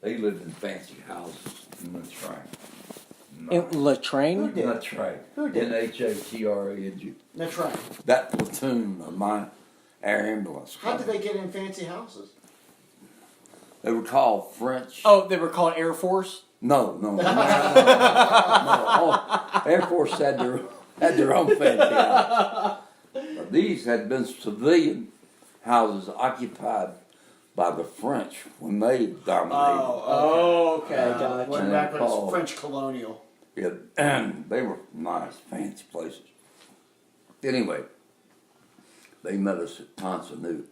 they lived in fancy houses in Latrine. In Latrine? Who did? Latrine. Who did? N-H-A-T-R-A-N-G. That's right. That platoon of my air ambulance. How did they get in fancy houses? They were called French. Oh, they were called Air Force? No. Oh, Air Force had their own fancy house. These had been civilian houses occupied by the French when they dominated. Oh, okay. Gotcha. Went And back they're when it was called- French colonial. Yeah, and they were nice, fancy places. Anyway, they met us at Ponsanoo.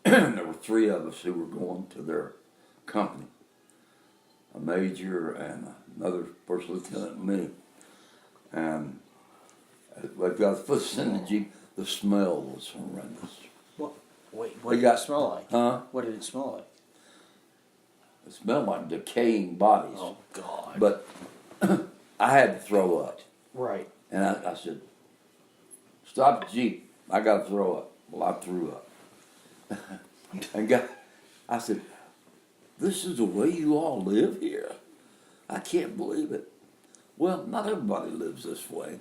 There were three of us who were going to their company. A major and another first lieutenant and me. And they got us in the Jeep. The smell was horrendous. Wait, what They did got- it smell like? Huh? What did it smell like? It smelled like decaying bodies. Oh, God. But I had to throw up. Right. And I said, stop the Jeep. I got to throw up. Well, I threw up. I said, this is the way you all live here? I can't believe it. Well, not everybody lives this way.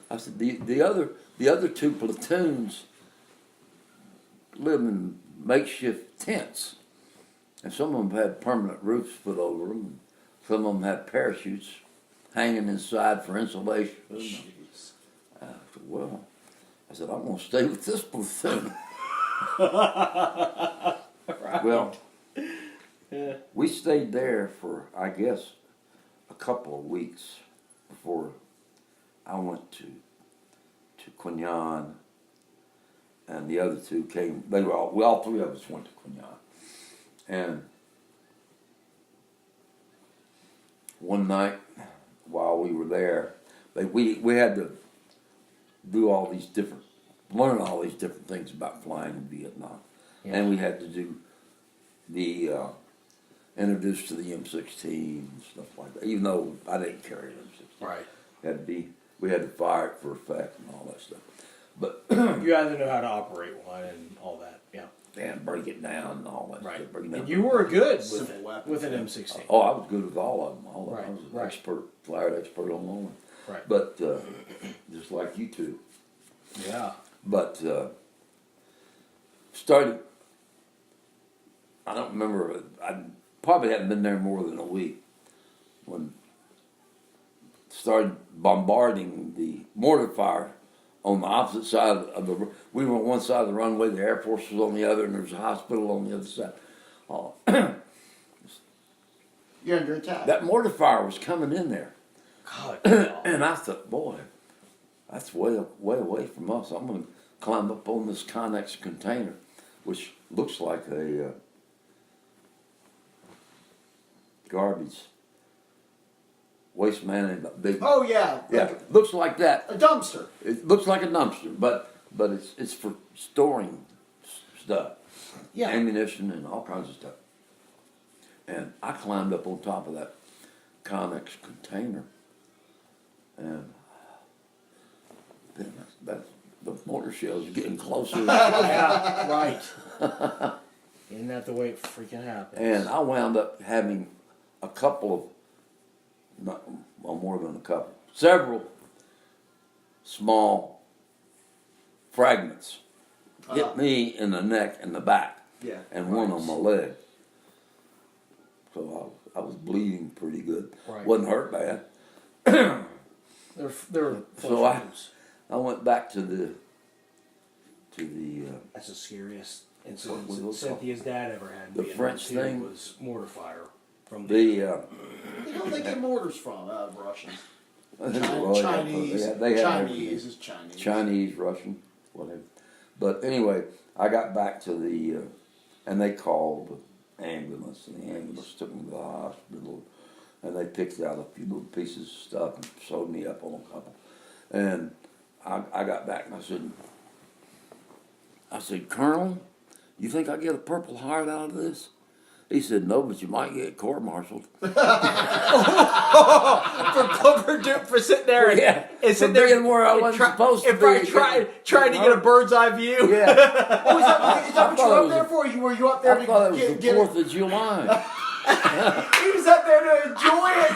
I said, the other two platoons live in makeshift tents. And some of them had permanent roofs put over them. And some of them had parachutes hanging inside for insulation. Jeez. I said, well, I'm going to stay with this platoon. Well, we stayed there for, I guess, a couple of weeks before I went to Quinyon, and the other two came. All three of us went to Quinyon, and one night while we were there, we had to learn all these different things about flying in Vietnam, and we had to do the introduced to the M16 and stuff like that. Even though I didn't carry an M16, Right. We had to fire it for effect and all that stuff. But You had to know how to operate one and all that. Yeah. and break it down and all that Right. stuff. Break it down. And you were good Simple with weapons. with an M16. Oh, I was good with all of them. I was an Right. expert, flyer expert on all of them. Right. But just like you two. Yeah. But started. I don't remember. I probably hadn't been there more than a week when started bombarding the mortar fire on the opposite side of the. We were on one side of the runway. The Air Force was on the other, and there was a hospital on the other side. You're under attack. That mortar fire was coming in there. God. And I thought, boy, that's way away from us. I'm going to climb up on this Connex container, which looks like a garbage waste management big. Oh yeah. Yeah, looks like that. A dumpster. It looks like a dumpster, but it's for storing stuff, Yeah. ammunition and all kinds of stuff. And I climbed up on top of that Connex container, and then the mortar shells are getting closer. Yeah. Right. Isn't that the way it freaking happens? And I wound up having a couple of, more than a couple, several small fragments hit me in the neck and the back, Yeah. and one on my leg. So I was bleeding pretty good. Right. Wasn't hurt bad. They're So I went back to the That's the scariest What incident was it Cynthia's dad ever had. in The Vietnam, French too, thing? was mortar fire from the Where don't they get mortars from? Russians. well, Chinese. they had Chinese is Chinese. Chinese, Russian, whatever. But anyway, I got back to the, and they called the ambulance, and the ambulance took me to the hospital, and they picked out a few little pieces of stuff and sewed me up on a couple. And I got back and I said, Colonel, you think I get a Purple Heart out of this? He said, no, but you might get court-martialed. for sitting there and, Yeah, and for sitting there being where I wasn't supposed to be. trying to get a bird's eye view. Yeah. Oh, is that I what thought you it were was up there a- for? Were you up there I thought to it was the get 4th of July. He was up there to enjoy it.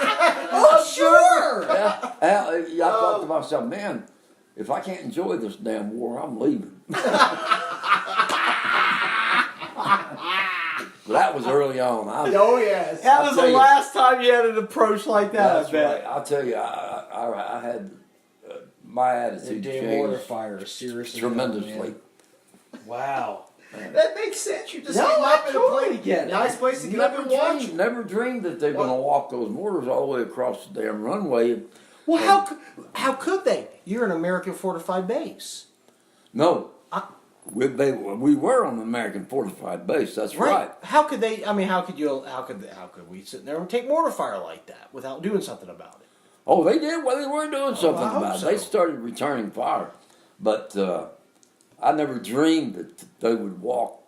Oh, sure. Yeah, I thought to myself, man, if I can't enjoy this damn war, I'm leaving. But that was early on. Oh yes. That I'll was tell the you. last time you had an approach like that, That's I bet. right. I'll tell you, I had my The attitude damn mortar changed fire is seriously tremendously. Wow. That makes sense. You just No, getting I up in a totally place, get it. nice place to get up and watch. Never dreamed that they're going to walk those mortars all the way across the damn runway. Well, how could they? You're an American fortified base. No, we were on the American fortified base. That's right. How could they? I mean, how could we sit there and take mortar fire like that without doing something about it? Oh, they did. Well, they were doing something I hope about it. so. They started returning fire, but I never dreamed that they would walk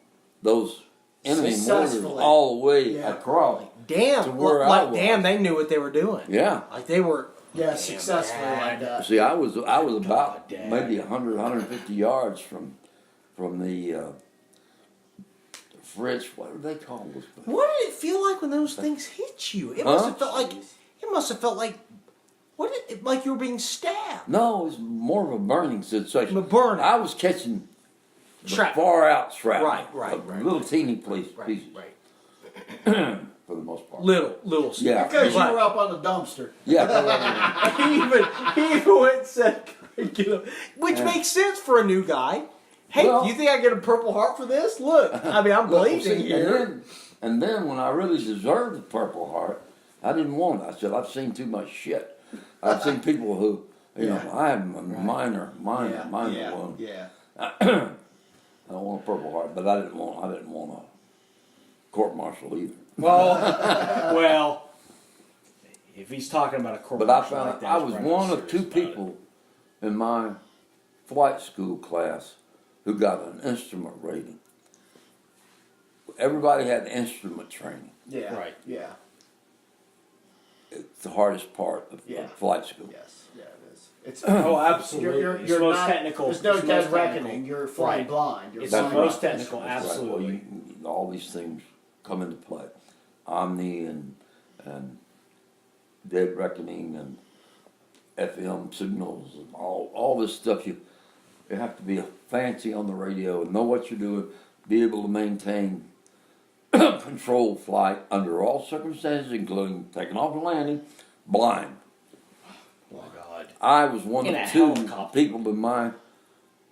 those enemy mortars Successfully. all the way Yeah. across. Damn, To where I like was. damn, they knew what they were doing. Yeah. Like they were. Yeah, Damn, successfully Dad. like that. See, I was about Dad. maybe 100, 150 yards from the French. What do they call those? What did it feel like when those things hit you? It must have felt like. It must have felt like. Like you were being stabbed. No, it was more of a burning sensation. A burning. I was catching the Shrapnel. far out shrapnel. Right. Little teeny pieces, Right. for the most part. Little. Yeah. Because you But- were up on the dumpster. Yeah. he even went and said, which makes sense for a new guy. Hey, Well- you think I get a Purple Heart for this? Look, I mean, I'm Well, bleeding see, here. And then when I really deserved the Purple Heart, I didn't want it. I said, I've seen too much shit. I've seen people who, I am a minor Yeah. one. Yeah. I don't want a Purple Heart, but I didn't want a court martial either. Well, if he's talking about a court But I martial found like that, I he's was probably one of serious two about it. people in my flight school class who got an instrument rating. Everybody had instrument training. Yeah. Right. Yeah. It's the hardest part of Yeah. flight school. Yes. Yeah, it is. It's Oh, absolutely. You're It's most not, technical. There's no It's dead most reckoning. technical. You're flying Right. blind. You're It's flying the most blind. technical, That's right. absolutely. Well, all these things come into play. Omni and dead reckoning and FM signals and all this stuff. You have to be fancy on the radio and know what you're doing, be able to maintain control flight under all circumstances, including taking off and landing, blind. Oh, my God. I was one In of a two helicopter. people in my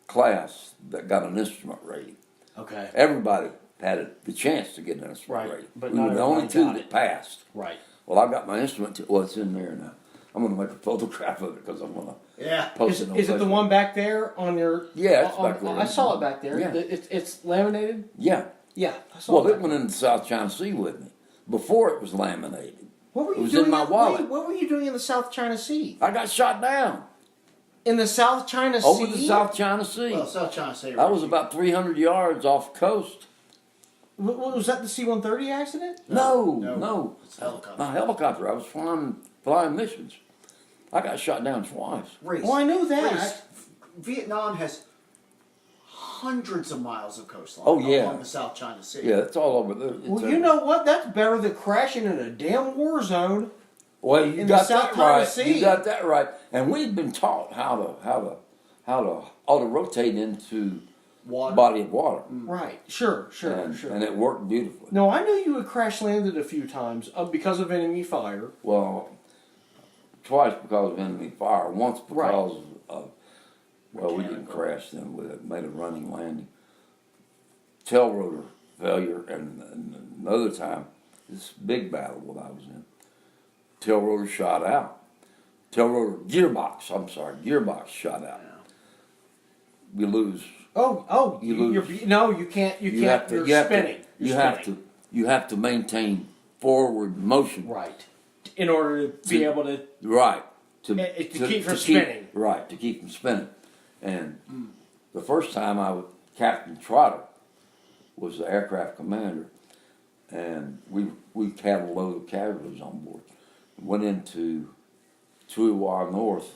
class that got an instrument rating. Okay. Everybody had the chance to get an instrument Right, rating. but we not were the only everybody two got that it. passed. Right. Well, I got my instrument. Well, it's in there now. I'm going to make a photograph of it because I'm going to Yeah. post Is, it on is it the Facebook. one back there on your? Yeah, it's back there. I saw it back there. Yeah. It's laminated. Yeah. Yeah, I saw Well, it. it back went into South China Sea with me. Before it was laminated. What were it you was doing in my wallet. What were you doing in the South China Sea? I got shot down In the South China over Sea? the South China Sea. Well, South China Sea. I was about 300 yards off the coast. Was that the C-130 accident? No. It's a helicopter. My helicopter. I was flying missions. I got shot down twice. Reese, Well, I know that. Reese, Vietnam has hundreds of miles of coastline Oh, yeah. along the South China Sea. Yeah, it's all over there. Well, you know what? That's better than crashing in a damn war zone. Well, you in the got South that China right. Sea. You got that right. And we'd been taught how to auto rotate into Water. body of water, Right. Sure. and it worked beautifully. No, I knew you had crash landed a few times because of enemy fire. Well, twice because of enemy fire. Once because Right. of we didn't crash then. We made a running landing. Tail rotor failure, and another time, this big battle that I was in. Tail rotor shot out. Gearbox shot out. You lose. You lose. You can't. You can't. You're spinning. You have to maintain forward motion. Right. In order to be able to. Right. To keep from spinning. Right, to keep from spinning. And the first time Captain Trotter was the aircraft commander, and we had a load of casualties on board. Went into Tuiwa North,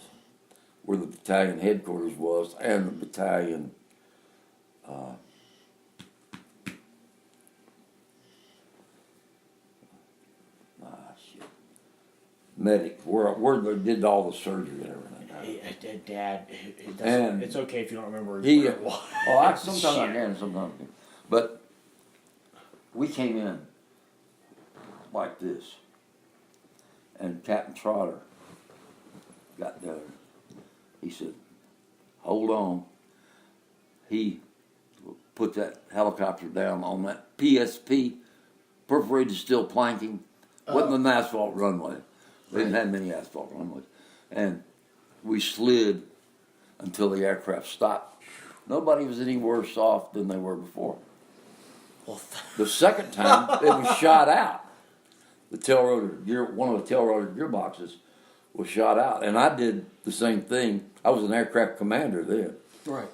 where the battalion headquarters was, and the battalion medic, where they did all the surgery and everything. Dad, And it's okay if you don't remember He, where it was. sometimes I can, sometimes I can. But we came in like this, and Captain Trotter got there. He said, "Hold on." He put that helicopter down on that PSP, perforated steel planking. Wasn't an asphalt runway. They didn't have many asphalt runways, and we slid until the aircraft stopped. Nobody was any worse off than they were before. Well, The second time, it was shot out. The tail rotor gear, one of the tail rotor gearboxes was shot out, and I did the same thing. I was an aircraft commander then, right.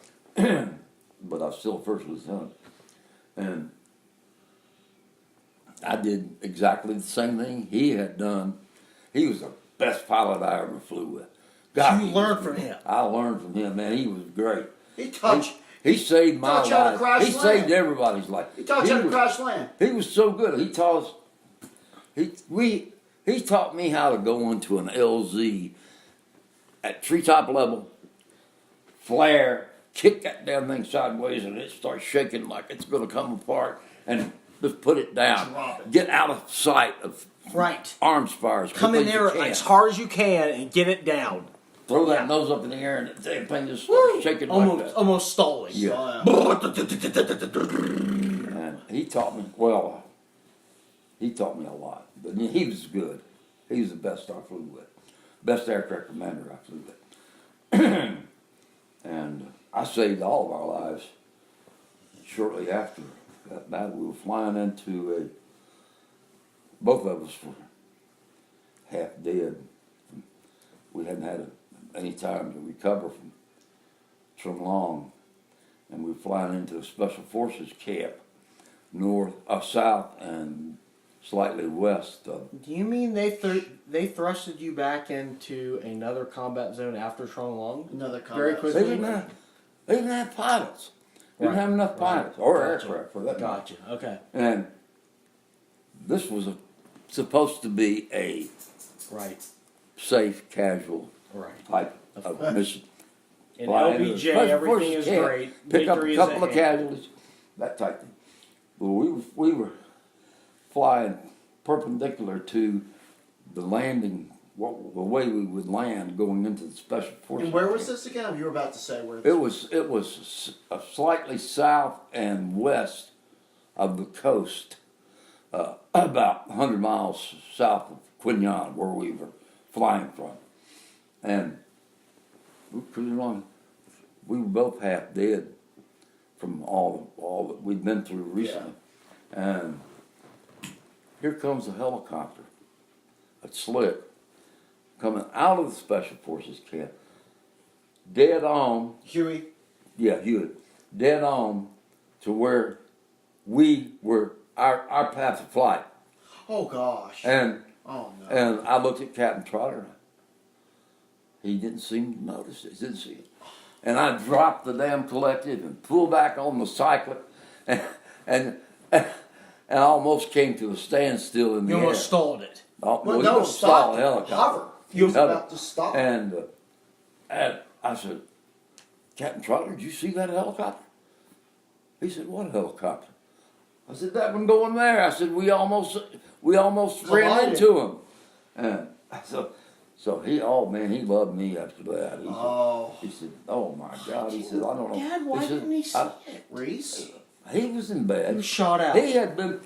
but I was still a first lieutenant, and I did exactly the same thing he had done. He was the best pilot I ever flew with. God, You he learned was from great. him. I learned from him, man. He was great. He taught He saved my taught you how to life. crash He land. saved everybody's life. he taught you how to was- crash land. He was so good. He taught us. He taught me how to go into an LZ at treetop level, flare, kick that damn thing sideways, and it starts shaking like it's going to come apart, and just put it down. Drop it. Get out of sight of Right. arms fire. as Come quickly in as there you can. as hard as you can and get it down. Throw that Yeah. nose up in the air, and the damn thing just starts shaking like Almost, that. almost stalling. Yeah. And he taught me, well, he taught me a lot. But he was good. He was the best I flew with. Best aircraft commander I flew with. And I saved all of our lives shortly after that battle. We were flying into both of us were half dead. We hadn't had any time to recover from Long. And we were flying into a special forces camp south and slightly west of. Do you mean they thrusted you back into another combat zone after Trong Long? Another Very combat. quickly. They didn't have pilots. They didn't Right, have enough right. pilots or Gotcha. aircraft for that matter. Gotcha. Okay. And this was supposed to be a Right. safe, casual Right. type of mission. In Fly into the LBJ, special everything forces is camp, great. Pick up Victory a is couple at of hand. casualties, that type thing. Well, we were flying perpendicular to the landing, the way we would land going into the special forces. And where was camp. this again? You were about to say where. It was slightly south and west of the coast, about 100 miles south of Quinlan, where we were flying from, and we were cruising along. We were both half dead from all that we'd been through recently, and here comes a helicopter, a slick, coming out of the special forces camp, dead on. Huey. Yeah, Hewitt, dead on to where we were, our path of flight. Oh gosh. And Oh no. and I looked at Captain Trotter. He didn't seem to notice it, didn't see it. And I dropped the damn collective and pulled back on the cyclic and almost came to a standstill in the You air. almost stalled it. Oh, Well, we no, wouldn't stall stop. a helicopter. Hover. He was Hover. about to stop. And I said, Captain Trotter, did you see that helicopter? He said, what helicopter? I said, that one going there. I said, we almost ran Collided. into him. And so he, oh man, he loved me after that. He said, oh my God. He said, I don't know. Dad, why said, didn't he see it? Reese. he was in He bed. was shot out. He had been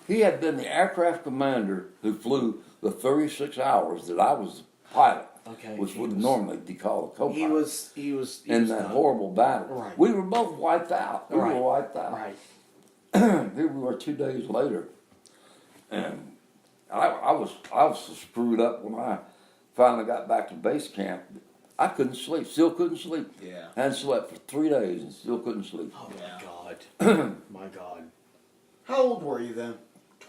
the aircraft commander who flew the 36 hours that I was the pilot, Okay, which he would was- normally be called a co-pilot. He was in that done. horrible battle. Right. We were both wiped out. We Right. were wiped out. Right. Here we were 2 days later, and I was so screwed up when I finally got back to base camp. I couldn't sleep. Still couldn't sleep. Yeah. Hadn't slept for 3 days and still couldn't sleep. Oh Yeah. my God. My God. How old were you then?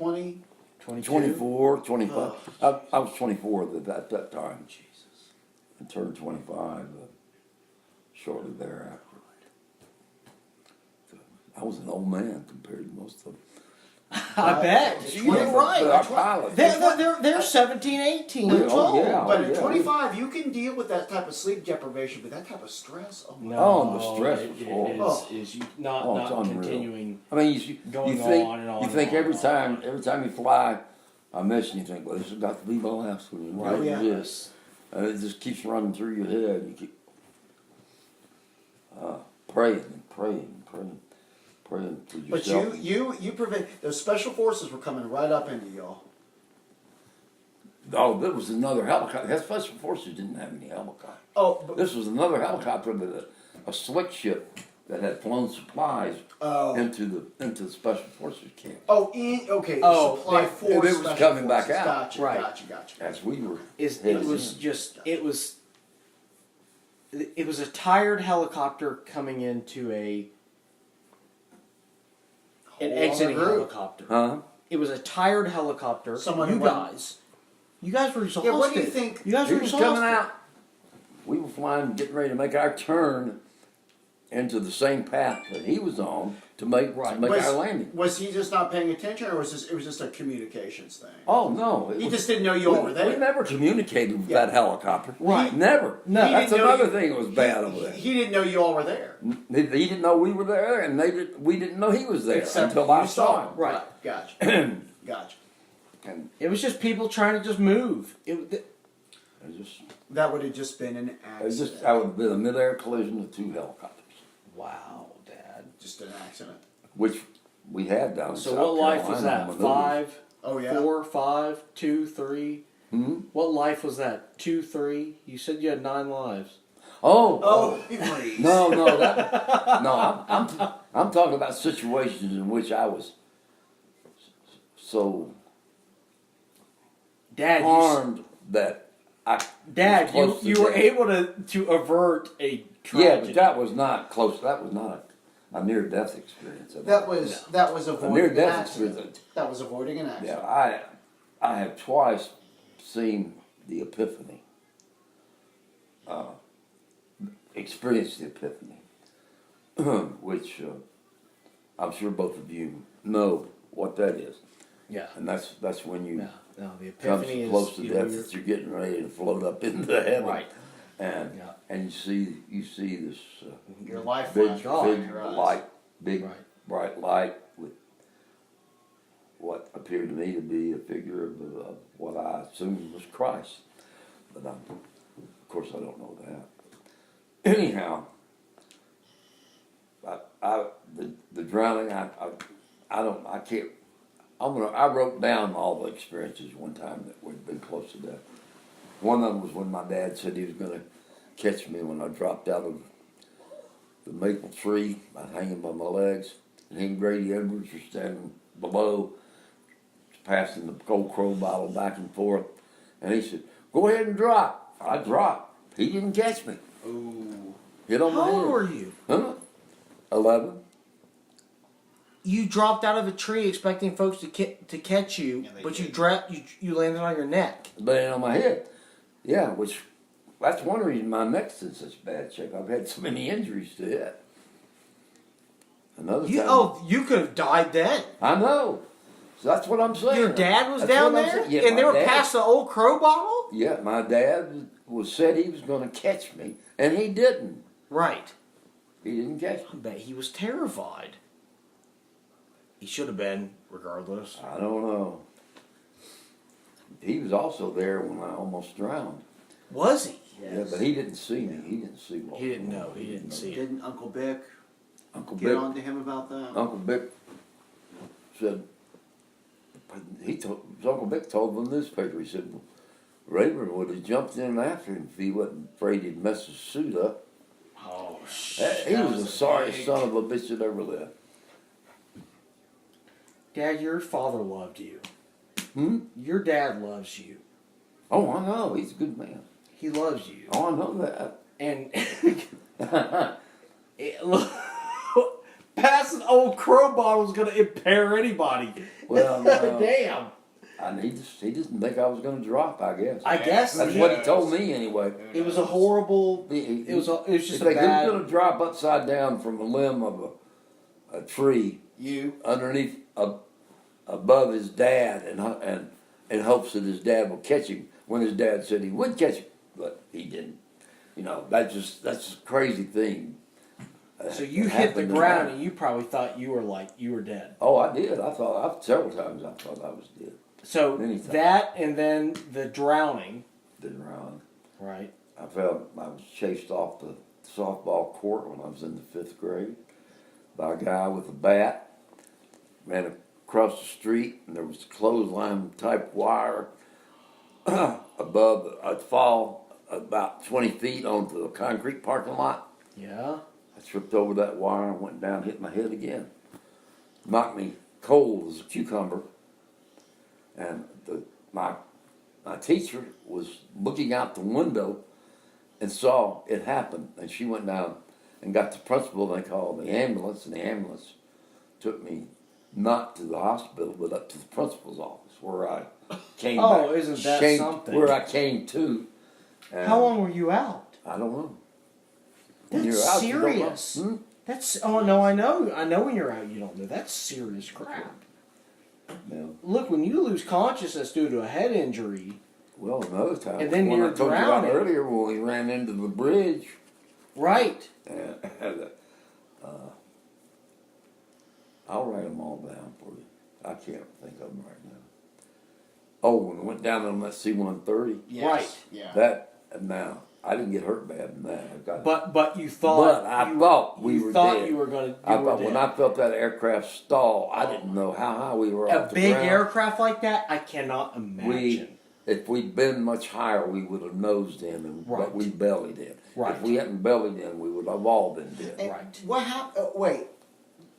20? 22? 24, 25. I was 24 at that time. Jesus. I turned 25 shortly thereafter. So I was an old man compared to most of them. I bet. You're 20 right. But our pilots. They're 17, 18 years Oh, old. yeah. But at yeah. 25, you can deal with that type of sleep deprivation, but that type of stress, oh my Oh, the stress was horrible. Is you not Oh, it's not unreal. continuing. I mean, you Going think on and on you and think on every and on. time you fly a mission, you think, well, this has got to be my last one. Right. Oh, yeah. This, and it just keeps running through your head. You keep praying and praying and praying, praying for But yourself. you prevent, those special forces were coming right up into y'all. Oh, there was another helicopter. That Special Forces didn't have any helicopters. Oh, but, This was another helicopter with a slick ship that had flown supplies oh, into the Special Forces camp. okay, Oh, supply they- force. it was special coming back forces. out. Gotcha, Right. gotcha. As we were, It headed was in. just it was a tired helicopter coming into an Whole exiting other group. helicopter. Huh? It was a tired helicopter. Someone you who went- guys were exhausted. Yeah, what do you think? You guys He were was exhausted. coming out. We were flying, getting ready to make our turn into the same path that he was on to make Was- our landing. Was he just not paying attention, or it was just a communications thing? Oh no! He just didn't know you all were We there. never communicated with Yeah. that helicopter. Right. Never. No. He That's didn't know another you- thing that was bad over there. He didn't know you all were there. He didn't know we were there, and we didn't know he was there Except until you I saw him. Right. Gotcha. Gotcha. And It was just people trying to just move. it just, That would have just been an accident. that would have been a mid-air collision of two helicopters, wow, Dad. Just an accident. which we had down in So South what life was Carolina on that? maneuvers. 5, Oh yeah. 4, 5, 2, 3. Hmm? What life was that? 2, 3. You said you had 9 lives. Oh, please. No, I'm talking about situations in which I was so Dad, harmed that I. Dad, you, close to you were death. able to avert a Yeah, tragedy. but that was not close. That was not a near-death experience. That was a avoiding an near-death accident. experience. That was avoiding an accident. Yeah, I have twice seen the Epiphany. Experienced the Epiphany, which I'm sure both of you know what that is, Yeah. and that's when you No, the come epiphany so close is to you know, death you're- that you're getting ready to float up into heaven, Right. And Yeah. and you see this Your life big, flash God. before big your eyes. light, big Right. bright light with what appeared to me to be a figure of what I assumed was Christ, but of course I don't know that. Anyhow, the drowning, I can't. I wrote down all the experiences one time that we'd been close to death. One of them was when my dad said he was going to catch me when I dropped out of the maple tree. I was hanging by my legs, and he and Grady Edwards were standing below, passing the Cold Crow bottle back and forth. And he said, "Go ahead and drop." I dropped. He didn't catch me. Ooh. Hit on my How old head. were you? Huh? 11. You dropped out of a tree expecting folks to catch you, Yeah, they but did. you landed on your neck. Landing on my head. Yeah, which that's one reason my neck's in such bad shape. I've had so many injuries to it. Another time. You could have died then. I know. So that's what I'm saying. Your dad was That's down what I'm there, saying. Yeah, and they my were dad- past the old crow bottle. Yeah, my dad said he was going to catch me, and he didn't. Right. He didn't catch I me. bet he was terrified. He should have been, regardless. I don't know. He was also there when I almost drowned. Was he? Yeah, but he didn't see me. He didn't see what. He didn't was know. going on. He didn't see it. Didn't Uncle Bick Uncle get Bick. on to him about that? Uncle Bick said. Uncle Bick told the newspaper. He said, well, Rayburn would have jumped in after him if he wasn't afraid he'd mess his suit up. Oh, He was the sorriest son of a bitch that ever lived. Dad, your father loved you. Hmm? Your dad loves you. Oh, I know. He's a good man. He loves you. Oh, I know that. And look, past guess an old crow bottle's gonna impair anybody. Well, no. Damn. He didn't think I was going to drop, I guess. I guess That's he- what he told me anyway. It was a horrible. It was just If a they bad. was going to drop upside down from a limb of a tree You. underneath, above his dad, and in hopes that his dad would catch him when his dad said he would catch him, but he didn't. You know, that's a crazy thing. So you that hit the happened to ground me. and you probably thought you were dead. Oh, I did. Several times I thought I was dead. So Many times. that and then the drowning, Didn't run. right? I was chased off the softball court when I was in the 5th grade by a guy with a bat. Ran across the street and there was clothesline type wire above. I'd fall about 20 feet onto the concrete parking lot. Yeah. I tripped over that wire and went down, hit my head again. Knocked me cold as a cucumber. And my teacher was looking out the window and saw it happen. And she went down and got the principal, and they called the ambulance, and the ambulance took me not to the hospital, but up to the principal's office where I came Oh, back. isn't that Came- something? Where I came to. And How long were you out? I don't know. That's When you're out, you don't know. serious. Hmm? That's oh no, I know when you're out you don't know. That's serious crap. Yeah. Look, when you lose consciousness due to a head injury, Well, another time. And then one you're I told you about drowning. earlier when we ran into the bridge. right? And, I'll write them all down for you. I can't think of them right now. Oh, when we went down on that C-130, Yes. Right. Yeah. now, I didn't get hurt bad in that. I got, But you thought But I you, thought we you were thought dead. you were gonna. I you were thought when dead. I felt that aircraft stall, I didn't know how high we were A off the big ground. aircraft like that, I cannot imagine. If we'd been much higher, we would have nosed in, Right. but we bellied in. Right. If we hadn't bellied in, we would have all been dead. And Right. What happened? Wait.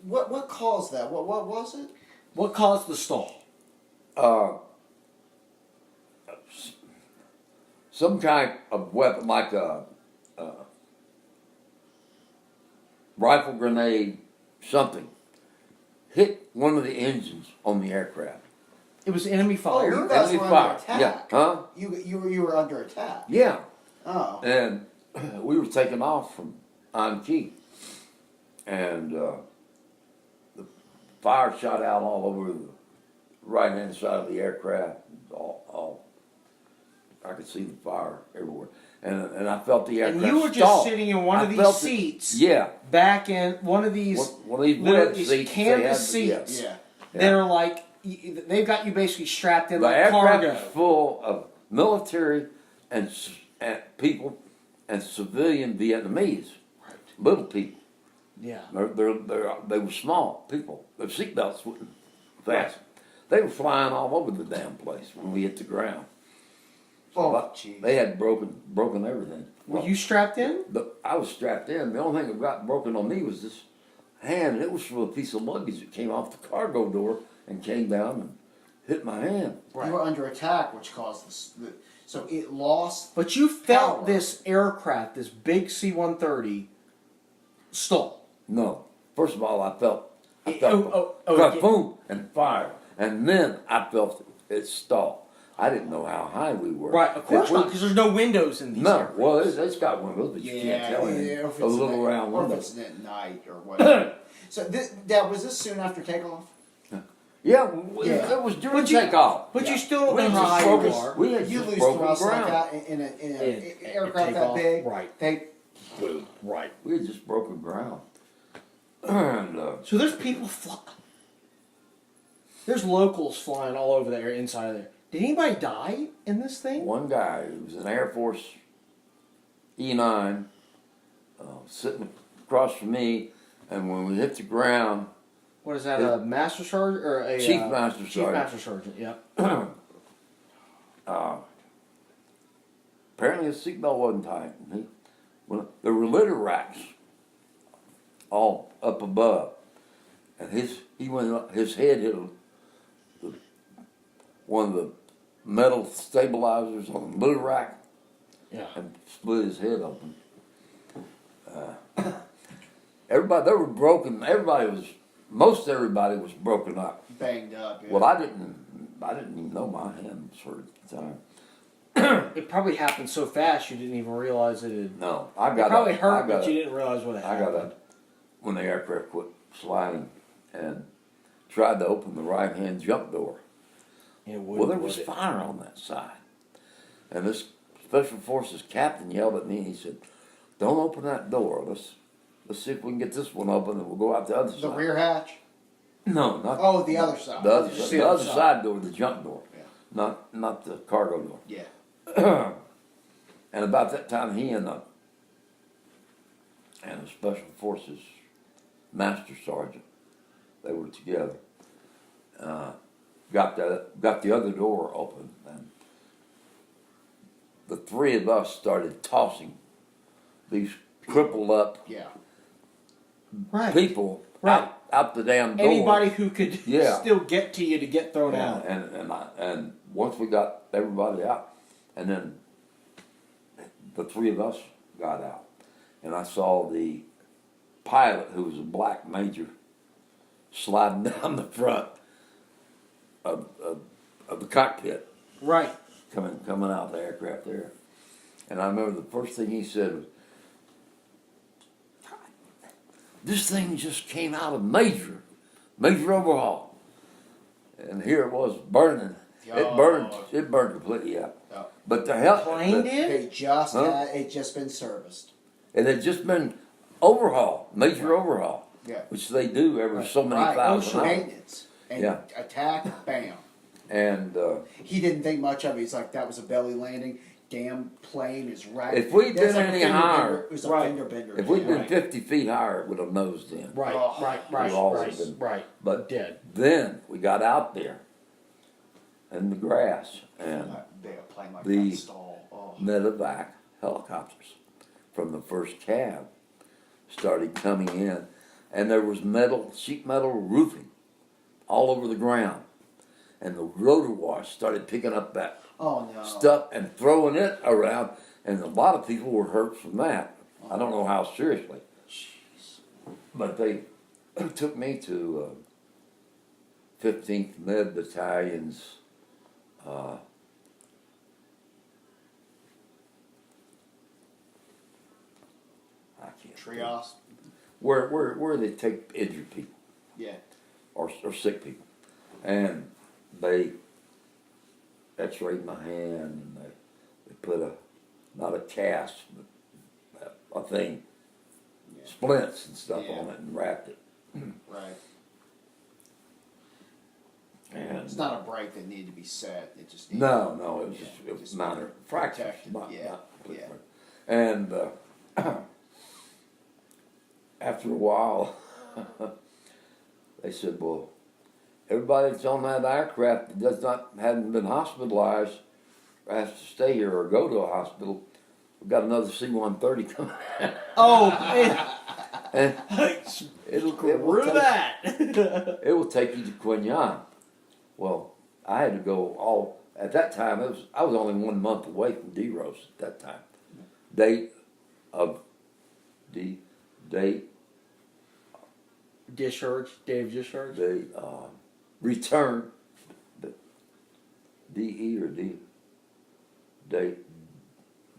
What caused that? What was it? What caused the stall? Some kind of weapon, like a rifle grenade, something, hit one of the engines on the aircraft. It was enemy fire. Oh, you guys Enemy were fire. under attack. Yeah, huh? You were under attack. Yeah, Oh. and we were taking off from Anqui, and the fire shot out all over the right hand side of the aircraft. All I could see the fire everywhere, and I felt the aircraft. And you were just stall. sitting in one I of these felt it- seats. Yeah, Back in one of these one of these little- web these seats. canvas they had, seats. Yeah. that are like they've got you basically strapped in The like aircraft cargo. is full of military and people and civilian Vietnamese, Right. little people. Yeah. They were small people. Their seatbelts wouldn't fasten. They were flying all over the damn place when we hit the ground. Oh, But jeez. they had broken everything. Were you strapped in? I was strapped in. The only thing that got broken on me was this hand, and it was from a piece of luggage that came off the cargo door and came down and hit my hand. You were under attack, which caused this. So it lost. But you felt Power. this aircraft, this big C-130, stall. No. First of all, I felt yeah. boom and fire, and then I felt it stall. I didn't know how high we were. Right, of course If we- not, because there's no windows in these No, aircraft. well, it's got one of those, but you can't tell or if him. it's Those little at- round or if windows. it's at night or whatever. So Dad, was this soon after takeoff? Yeah, Yeah. it was during But you- takeoff. But Yeah. you still don't We know had how just high broken- you are. We had You just lose broken thrust like ground. that in an It- aircraft that takeoff, big. right. They Right. We had just broken ground. And So there's people there's locals flying all over there inside of there. Did anybody die in this thing? one guy, he was an Air Force E9, sitting across from me, and when we hit the ground, What is that? A master sergeant or a Chief Master Chief Sergeant. Master Sergeant? Yep. apparently his seatbelt wasn't tight. There were litter racks all up above, and his head hit one of the metal stabilizers on the litter rack Yeah. and split his head open. Everybody, they were broken. Everybody was most everybody was broken up. Banged up. Yeah. Well, I didn't even know my hand was hurt at the time. It probably happened so fast you didn't even realize it had. No, I It got probably I hurt, got but you didn't realize what had I got happened. up when the aircraft quit sliding and tried to open the right hand jump door. And it Well, wouldn't, there was would it? fire on that side. And this Special Forces captain yelled at me and he said, "Don't open that door. Let's see if we can get this one open and we'll go out the other The side." rear hatch. No, not Oh, the other side. the other, Yeah. side, the other side door, the jump door. Yeah. Not the cargo door. Yeah. And about that time, he and the Special Forces Master Sergeant, they were together. Got the other door open, and the three of us started tossing these crippled up Yeah. Right. people Right. out the damn door. Anybody who could Yeah. still get to you to get thrown out. And once we got everybody out, and then the three of us got out, and I saw the pilot, who was a black major, sliding down the front of the cockpit, Right. coming out of the aircraft there. And I remember the first thing he said was, "This thing just came out of major overhaul." And here it was burning. Oh. It burned completely up. Oh. But the hell, Plane did? They just Huh? had it just been serviced. it had just been overhaul, major overhaul, Yeah. which they do every so many Right. thousand hours. Maintenance. And Yeah. attack, bam. And He didn't think much of it. He's like, that was a belly landing. Damn plane is right. If we'd That's been like a any finger higher- bender. It was a Right. finger bender. if we'd been Right. 50 feet higher, it would have nosed in. Right. Oh, Right. we've Right. always Right. been- Right. But Dead. then we got out there in the grass and Big plane like The- that stall. Oh. medevac helicopters from the first cab started coming in, and there was sheet metal roofing all over the ground, and the rotor wash started picking up that Oh no. stuff and throwing it around, and a lot of people were hurt from that. I don't know how seriously, but they took me to 15th Med Battalion's I can't Trios. where they take injured people Yeah. or sick people, and they x-rayed my hand, and they put not a cast but a thing, Yeah. splints and stuff Yeah. on it, and wrapped it. Right. And It's not a break that needed to be set. It just needed no, it was Yeah, just just minor fractures, protected, yeah, complete yeah. fracture. And after a while, they said, "Well, everybody that's on that aircraft that hadn't been hospitalized or has to stay here or go to a hospital. We've got another C-130 coming." Oh, And man. it will Screw take, that. it will take you to Quin Yan. Well, I had to go at that time. I was only 1 month away from D-Rose at that time. Date of Discharge. Dave discharge. the return, the DE or D date.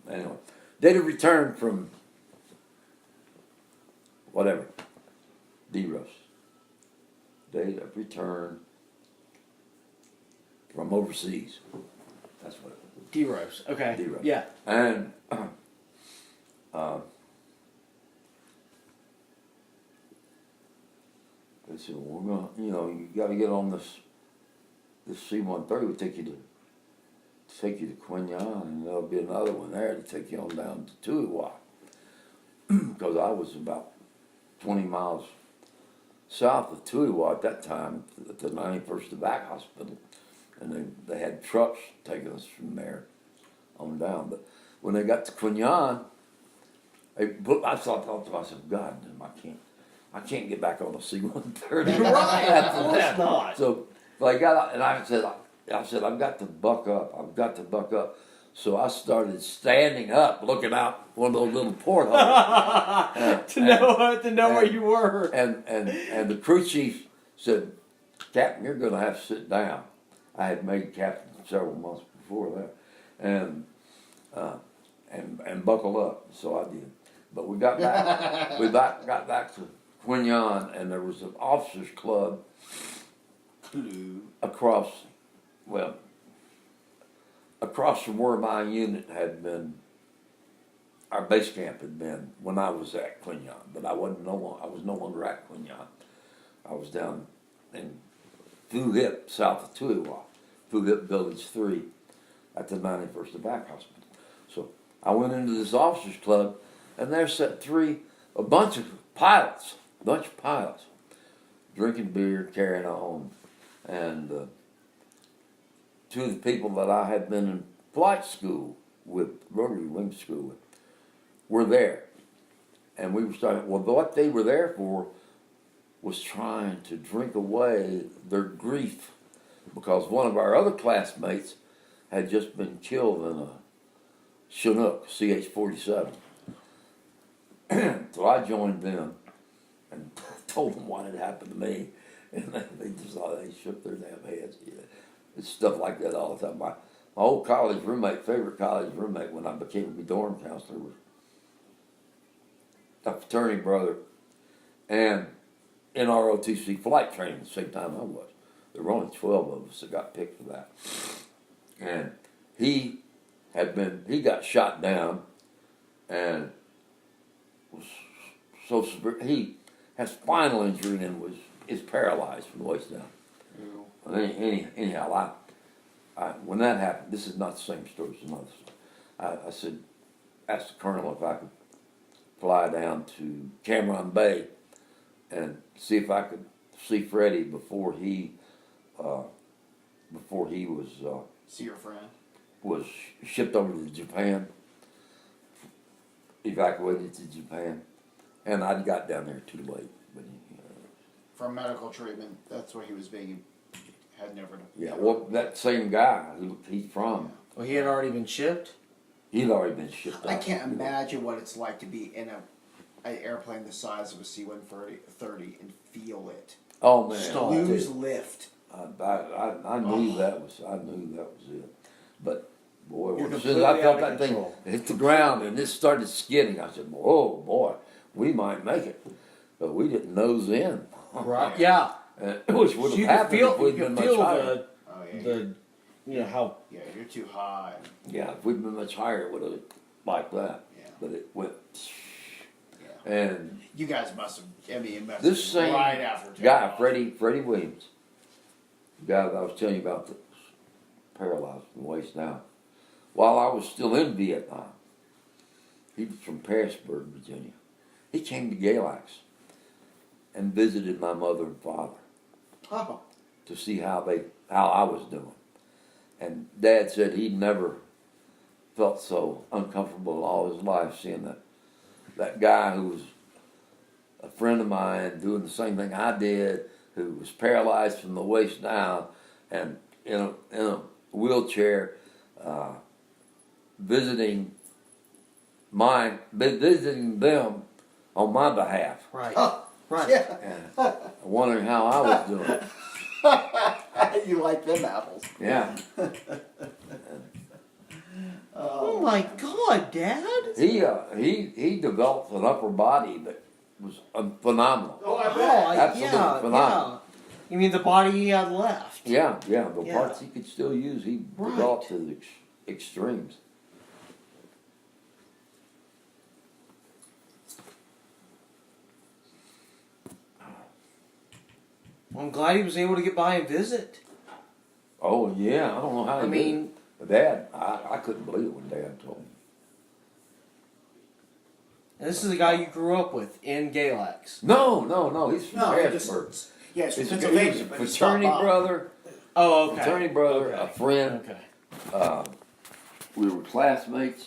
Anyway, date of return from whatever. D-Rose. Date of return from overseas. That's what it was. D-Rose. Okay. D-Rose. Yeah. And they said, "Well, we're gonna, you got to get on this C-130. Will take you to Quin Yan, and there'll be another one there to take you on down to Tuiwa." Because I was about 20 miles south of Tuiwa at that time, at the 91st Evac Hospital, and they had trucks taking us from there on down. But when they got to Quin Yan, I thought to myself, "God damn, I can't get back on a C-130." Right. after Of course that. not. So I got out, and I said, "I've got to buck up. I've got to buck up." So I started standing up, looking out one of those little portholes. to know where you were. And the crew chief said, "Captain, you're going to have to sit down." I had made captain several months before that, and buckle up. So I did. But we got back. got back to Quinyon, and there was an officers' club across from where my unit had been. Our base camp had been when I was at Quinyon, but I was no longer at Quinyon. I was down in Fu Hip, south of Tuiwa, Fu Hip Village 3, at the 91st Tobacco Hospital. So I went into this officers' club, and there sat a bunch of pilots, drinking beer, carrying on, and two of the people that I had been in flight school with, rotary wing school with, were there. And we were starting, well, what they were there for was trying to drink away their grief, because one of our other classmates had just been killed in a Chinook CH-47. So I joined them and told them what had happened to me, and they shook their damn heads. Yeah. It's stuff like that all the time. My old favorite college roommate when I became a dorm counselor was a fraternity brother, and in ROTC flight training at the same time I was. There were only 12 of us that got picked for that. And he got shot down and was so severe. He has spinal injury and is paralyzed from the waist down. Well, anyhow, when that happened, this is not the same story as another story. I said, asked the colonel if I could fly down to Cameron Bay and see if I could see Freddie before he was See your friend. was shipped over to Japan, evacuated to Japan, and I got down there too late. But For medical treatment, that's what he was being. Had never. yeah, well, that same guy he's from, Well, he had already been shipped. he'd already been shipped out. I can't imagine what it's like to be in an airplane the size of a C-130 and feel it. Oh man, Stop. Lose lift. I knew that was it. But boy, You're as soon as I completely felt out of that thing control. hit the ground and it started skidding, I said, "Oh boy, we might make it," but we didn't nose in. Right. Yeah. Which would So have you could happened feel, if we'd you been could much feel higher. Oh yeah. the how. Yeah, you're too high. Yeah, if we'd been much higher, it would have like that. Yeah. But it went. Yeah. And You guys must have. I mean, it must this have been same right after guy, takeoff. Freddie Williams, the guy that I was telling you about, that was paralyzed from the waist down, while I was still in Vietnam, he was from Harrisburg, Virginia. He came to Galax and visited my mother and father Oh. to see how I was doing. And Dad said he'd never felt so uncomfortable in all his life seeing that guy who was a friend of mine doing the same thing I did, who was paralyzed from the waist down and in a wheelchair, visiting them on my behalf, Right. Oh, Right. yeah. and wondering how I was doing. You like them apples. Yeah, Oh my God, Dad! he developed an upper body that was phenomenal. Oh, I Oh, bet. Absolutely yeah, phenomenal. yeah. You mean the body he had left? Yeah, the Yeah. parts he could still use, he Right. developed to the extremes. Well, I'm glad he was able to get by and visit. Oh yeah, I don't know how. I he mean, did it. Dad, I couldn't believe it when Dad told me. and this is a guy you grew up with in Galax. No, he's from No, Harrisburg. just. Yeah, it's from He's a Pennsylvania, but it's fraternity not Bob. brother, Oh, okay. fraternity brother, Okay. a friend. Okay. We were classmates.